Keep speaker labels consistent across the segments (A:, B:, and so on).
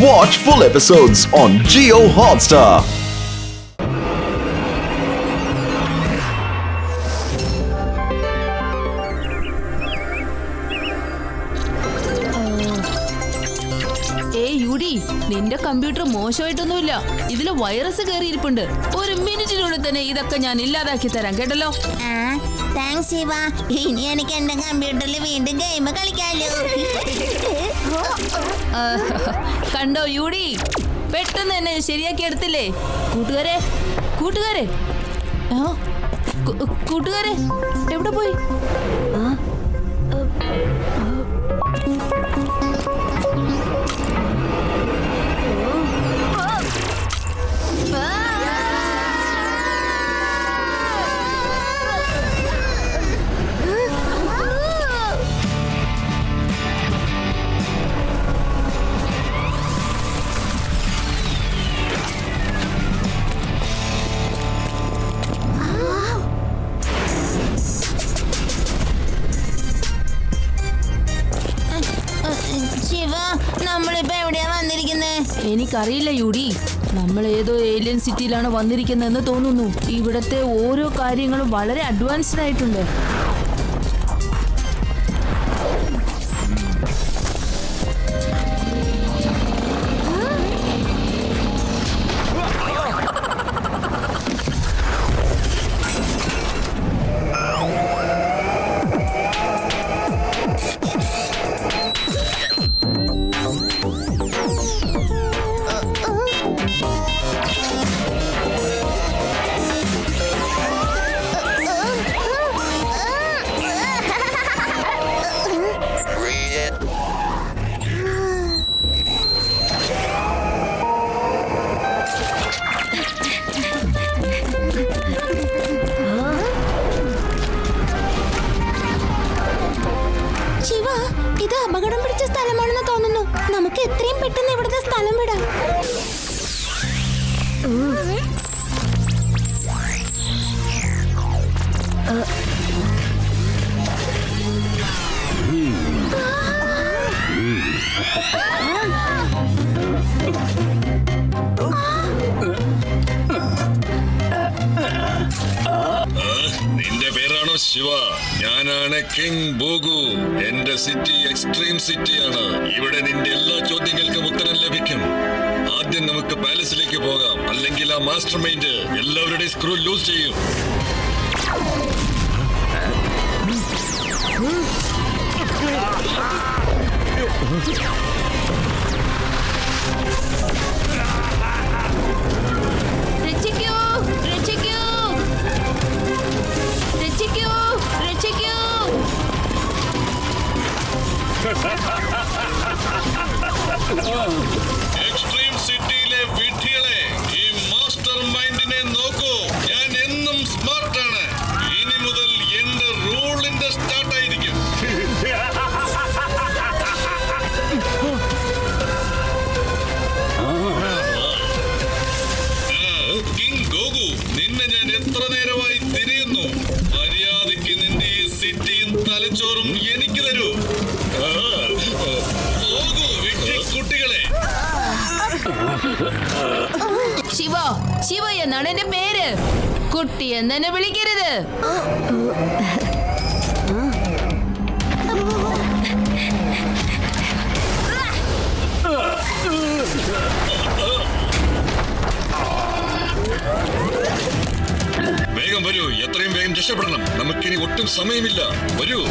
A: Watch full episodes on Jio Hotstar.
B: നിന്റെ computer മോശമായിട്ടൊന്നുമില്ല. ഇതില് virus കയറിയിരിപ്പുണ്ട്. ഒരു മിനിറ്റിനുള്ളിൽ തന്നെ ഇതൊക്കെ ഞാൻ ഇല്ലാതാക്കി തരാം, കേട്ടല്ലോ.
C: താങ്ക്സ് ശിവ. ഇനി എനിക്ക് എന്റെ കമ്പ്യൂട്ടറിൽ വീണ്ടും ഗെയിം കളിക്കാലോ.
B: കണ്ടോ യൂഡി, പെട്ടെന്ന് തന്നെ ശരിയാക്കി എടുത്തില്ലേ. കൂട്ടുകാരെ കൂട്ടുകാരെ കൂട്ടുകാരെ എവിടെ പോയി? എനിക്കറിയില്ല യൂഡി, നമ്മൾ ഏതോ ഏലിയൻ സിറ്റിയിലാണ് വന്നിരിക്കുന്നതെന്ന് തോന്നുന്നു. ഇവിടത്തെ ഓരോ കാര്യങ്ങളും വളരെ അഡ്വാൻസ്ഡ് ആയിട്ടുണ്ട്.
C: ഇത് അപകടം പിടിച്ച സ്ഥലമാണെന്ന് തോന്നുന്നു. നമുക്ക് എത്രയും പെട്ടെന്ന് ഇവിടുത്തെ സ്ഥലം വിടാം.
D: നിന്റെ പേരാണോ ശിവ? ഞാനാണ് കിങ് ബോഗു. എന്റെ സിറ്റി എക്സ്ട്രീം സിറ്റിയാണ്. ഇവിടെ നിന്റെ എല്ലാ ചോദ്യങ്ങൾക്കും ഉത്തരം ലഭിക്കും. ആദ്യം നമുക്ക് പാലസിലേക്ക് പോകാം, അല്ലെങ്കിൽ ആ മാസ്റ്റർ മൈൻഡ് എല്ലാവരുടെയും സ്ക്രൂ ലൂസ് ചെയ്യും. എക്സ്ട്രീം സിറ്റിയിലെ വിഡ്ഢികളെ, ഈ മാസ്റ്റർ മൈൻഡിനെ നോക്കൂ. ഞാൻ എന്നും സ്മാർട്ടാണ്. ഇനി മുതൽ എന്റെ റൂളിന്റെ സ്റ്റാർട്ട് ആയിരിക്കും. കിങ് ഗോഗു, നിന്നെ ഞാൻ എത്ര നേരമായി തിരിയുന്നു. മര്യാദയ്ക്ക് നിന്റെ ഈ സിറ്റിയും തലച്ചോറും എനിക്ക് തരൂ. കുട്ടികളെ,
B: ശിവ ശിവ എന്നാണ് എന്റെ പേര്. കുട്ടി എന്നെ വിളിക്കരുത്.
D: വേഗം വരൂ, എത്രയും വേഗം രക്ഷപ്പെടണം. നമുക്കിനി ഒട്ടും സമയമില്ല. വരൂ.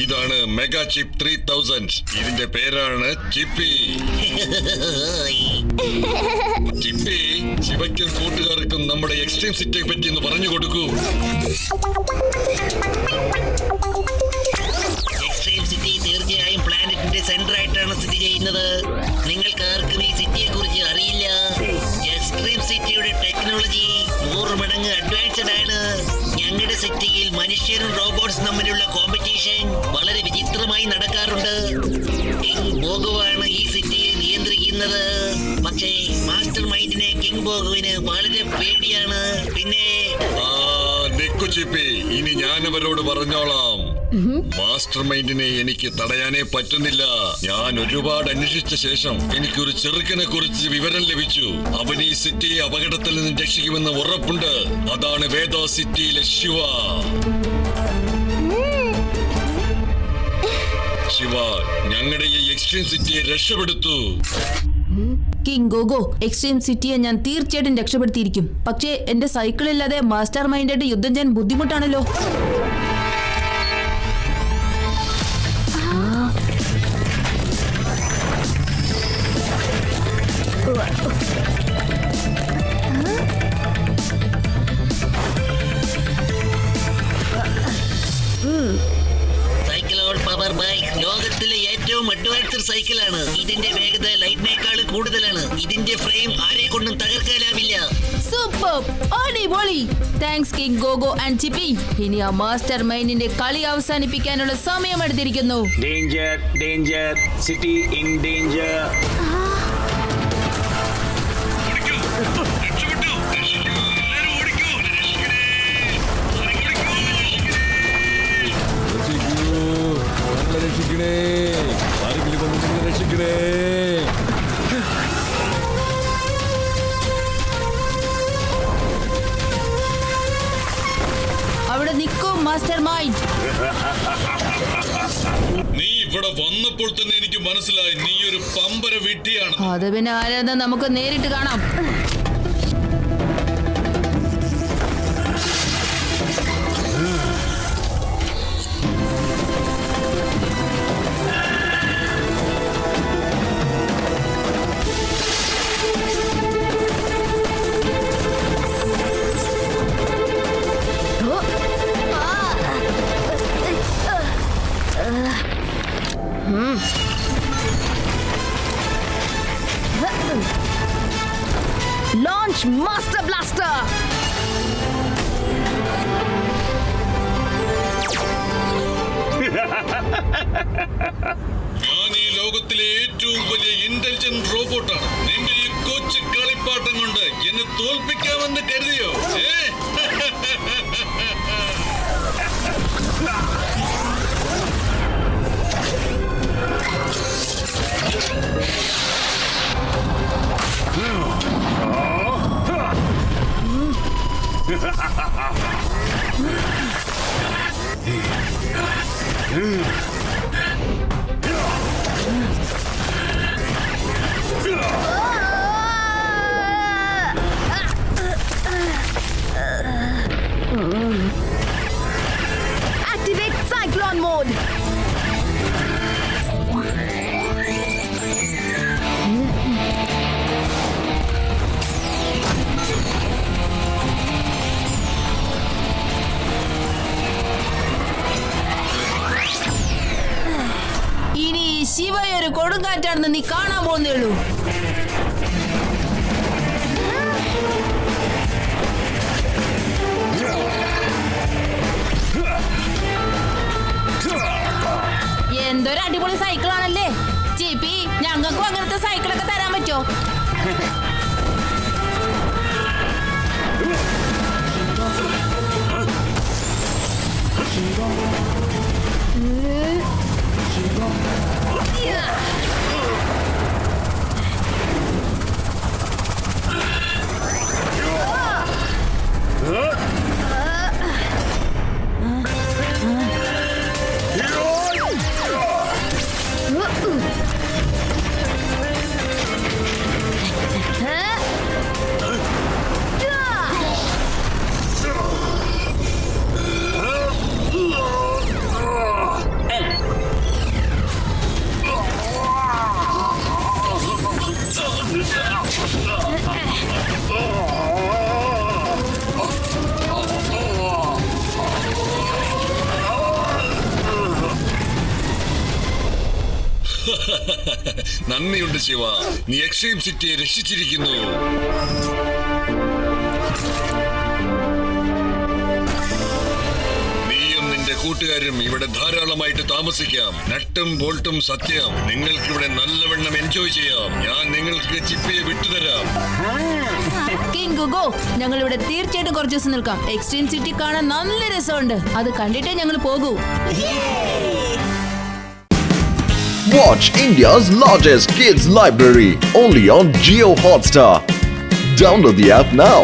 D: ഇതാണ് മെഗാ ചിപ്പ് 3000. ഇതിന്റെ പേരാണ് ചിപ്പി. ചിപ്പി, ശിവയ്ക്കും കൂട്ടുകാർക്കും നമ്മുടെ എക്സ്ട്രീം സിറ്റിയെ പറ്റി ഒന്ന് പറഞ്ഞു കൊടുക്കൂ.
E: എക്സ്ട്രീം സിറ്റി തീർച്ചയായും പ്ലാനറ്റിന്റെ സെന്റർ ആയിട്ടാണ് സ്ഥിതി ചെയ്യുന്നത്. നിങ്ങൾക്ക് ആർക്കും ഈ സിറ്റിയെ കുറിച്ച് അറിയില്ല. എക്സ്ട്രീം സിറ്റിയുടെ ടെക്നോളജി 100 മടങ്ങ് അഡ്വാൻസ്ഡ് ആണ്. ഞങ്ങളുടെ സിറ്റിയിൽ മനുഷ്യരും റോബോട്ട്സ് തമ്മിലുള്ള കോമ്പറ്റീഷൻ വളരെ വിചിത്രമായി നടക്കാറുണ്ട്. കിങ് ബോഗുവാണ് ഈ സിറ്റിയെ നിയന്ത്രിക്കുന്നത്. പക്ഷേ മാസ്റ്റർ മൈൻഡിനെ കിങ് ബോഗുവിന് വളരെ പേടിയാണ്. പിന്നെ
D: ചിപ്പി, ഇനി ഞാൻ അവരോട് പറഞ്ഞോളാം. മാസ്റ്റർ മൈൻഡിനെ എനിക്ക് തടയാനേ പറ്റുന്നില്ല. ഞാൻ ഒരുപാട് അന്വേഷിച്ച ശേഷം എനിക്കൊരു ചെറുക്കനെ കുറിച്ച് വിവരം ലഭിച്ചു. അവൻ ഈ സിറ്റിയെ അപകടത്തിൽ നിന്ന് രക്ഷിക്കുമെന്ന് ഉറപ്പുണ്ട്. അതാണ് വേദ സിറ്റിയിലെ ശിവ. ശിവ ഞങ്ങളുടെ ഈ എക്സ്ട്രീം സിറ്റിയെ രക്ഷപ്പെടുത്തു.
B: കിങ് ഗോഗോ, എക്സ്ട്രീം സിറ്റിയെ ഞാൻ തീർച്ചയായിട്ടും രക്ഷപ്പെടുത്തിയിരിക്കും. പക്ഷേ എന്റെ സൈക്കിളില്ലാതെ മാസ്റ്റർ മൈൻഡായിട്ട് യുദ്ധം ചെയ്യാൻ ബുദ്ധിമുട്ടാണല്ലോ.
E: സൈക്കിൾ പവർ ബൈക്ക് ലോകത്തിലെ ഏറ്റവും അഡ്വാൻസ്ഡ് സൈക്കിളാണ്. ഇതിന്റെ വേഗത ലൈറ്റിനേക്കാൾ കൂടുതലാണ്. ഇതിന്റെ ഫ്രെയിം ആരെ കൊണ്ടും തകർക്കാനാവില്ല.
B: സൂപ്പർ, അടിപൊളി. താങ്ക്സ് കിങ് ഗോഗോ ആൻഡ് ചിപ്പി. ഇനി ആ മാസ്റ്റർ മൈൻഡിന്റെ കളി അവസാനിപ്പിക്കാനുള്ള സമയമെടുത്തിരിക്കുന്നു.
F: Danger, danger, city in danger.
B: അവിടെ നിൽക്കും മാസ്റ്റർ മൈൻഡ്.
D: നീ ഇവിടെ വന്നപ്പോൾ തന്നെ എനിക്ക് മനസ്സിലായി നീ ഒരു പമ്പര വിഡ്ഢിയാണ്.
B: അത് പിന്നെ ആരാന്ന് നമുക്ക് നേരിട്ട് കാണാം. Launch Master Blaster!
D: ഞാൻ ഈ ലോകത്തിലെ ഏറ്റവും വലിയ ഇന്റലിജന്റ് റോബോട്ടാണ്. നിന്റെ ഈ കൊച്ചു കളിപ്പാട്ടം കൊണ്ട് എന്നെ തോൽപ്പിക്കാമെന്ന് കരുതിയോ?
B: Activate Cyclone Mode! ഇനി ശിവയൊരു കൊടുങ്കാറ്റാണെന്ന് നീ കാണാൻ പോകുന്നേ ഉള്ളൂ. എന്തൊരു അടിപൊളി സൈക്കിളാണല്ലേ ചിപ്പി. ഞങ്ങൾക്കും അങ്ങനത്തെ സൈക്കിളൊക്കെ തരാൻ പറ്റുമോ?
D: നന്ദിയുണ്ട് ശിവ. നീ എക്സ്ട്രീം സിറ്റിയെ രക്ഷിച്ചിരിക്കുന്നു. നീയും നിന്റെ കൂട്ടുകാരും ഇവിടെ ധാരാളമായിട്ട് താമസിക്കാം. നട്ടും ബോൾട്ടും സത്യം. നിങ്ങൾക്കിവിടെ നല്ലവണ്ണം എൻജോയ് ചെയ്യാം. ഞാൻ നിങ്ങൾക്ക് ചിപ്പിയെ വിട്ടുതരാം.
B: കിങ് ഗുഗോ, ഞങ്ങൾ ഇവിടെ തീർച്ചയായിട്ടും കുറച്ച് ദിവസം നിൽക്കാം. എക്സ്ട്രീം സിറ്റി കാണാൻ നല്ല രസമുണ്ട്. അത് കണ്ടിട്ടേ ഞങ്ങൾ പോകൂ.
A: Watch India's largest kids library only on Jio Hotstar. Download the app now.